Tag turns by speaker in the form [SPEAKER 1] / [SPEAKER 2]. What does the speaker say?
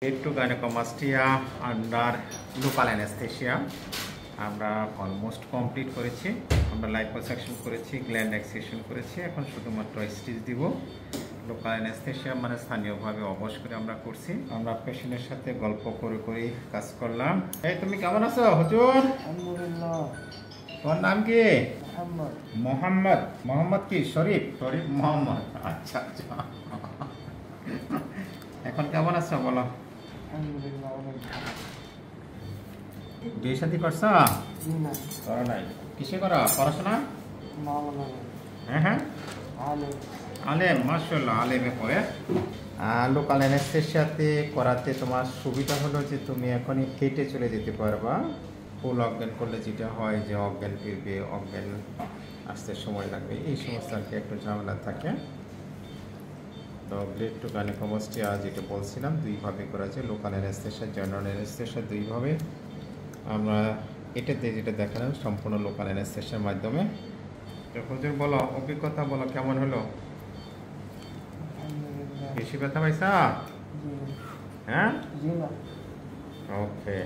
[SPEAKER 1] একটু gynaecomastia under local anaesthesia আমরা almost complete করেছি। আমরা লাইপোসাকশন করেছি, গ্ল্যান্ড এক্সট্রাকশন করেছি, এখন শুধুমাত্র স্টিচ দিব। লোকাল অ্যানেস্থেশিয়া মানে স্থানীয়ভাবে অবশ করে আমরা করছি। আমরা পেশেন্টের সাথে গল্প করে করে কাজ করলাম। এই তুমি কেমন আছো হুজুর?
[SPEAKER 2] আলহামদুলিল্লাহ।
[SPEAKER 1] তোমার নাম কি?
[SPEAKER 2] মোহাম্মদ।
[SPEAKER 1] মোহাম্মদ। মোহাম্মদ কি? শরীফ? শরীফ মোহাম্মদ। আচ্ছা আচ্ছা। এখন কেমন আছো বলো?
[SPEAKER 2] আলহামদুলিল্লাহ অনেক ভালো।
[SPEAKER 1] বিয়ে শাদী করছো?
[SPEAKER 2] জি না।
[SPEAKER 1] করো নাই? কিসে করো পড়াশোনা?
[SPEAKER 2] মাওলানা।
[SPEAKER 1] হ্যাঁ হ্যাঁ,
[SPEAKER 2] আলে।
[SPEAKER 1] আলেম, মাশাআল্লাহ, আলেমে পড়ে। লোকাল অ্যানেস্থেশিয়াতে করাতে তোমার সুবিধা হলো যে তুমি এখনই কেটে চলে যেতে পারবা। ফুল অজ্ঞান করলে যেটা হয় যে অজ্ঞান ফিরবে, অজ্ঞান আসতে সময় লাগবে, এই সমস্ত আর কি একটু ঝামেলা থাকে। তো গ্রেড টু গাইনোকোমাস্টিয়া যেটা বলছিলাম দুইভাবে করা যায়, লোকাল অ্যানেস্থেশিয়া, জেনারেল অ্যানেস্থেশিয়া দুইভাবে। আমরা এটাতে যেটা দেখালাম সম্পূর্ণ লোকাল অ্যানেস্থেশিয়ার মাধ্যমে। তো হুজুর বলো, অভিজ্ঞতা বলো কেমন হলো?
[SPEAKER 2] আলহামদুলিল্লাহ।
[SPEAKER 1] বেশি ব্যথা পাইছা?
[SPEAKER 2] জি।
[SPEAKER 1] হ্যাঁ,
[SPEAKER 2] জি না।
[SPEAKER 1] ওকে।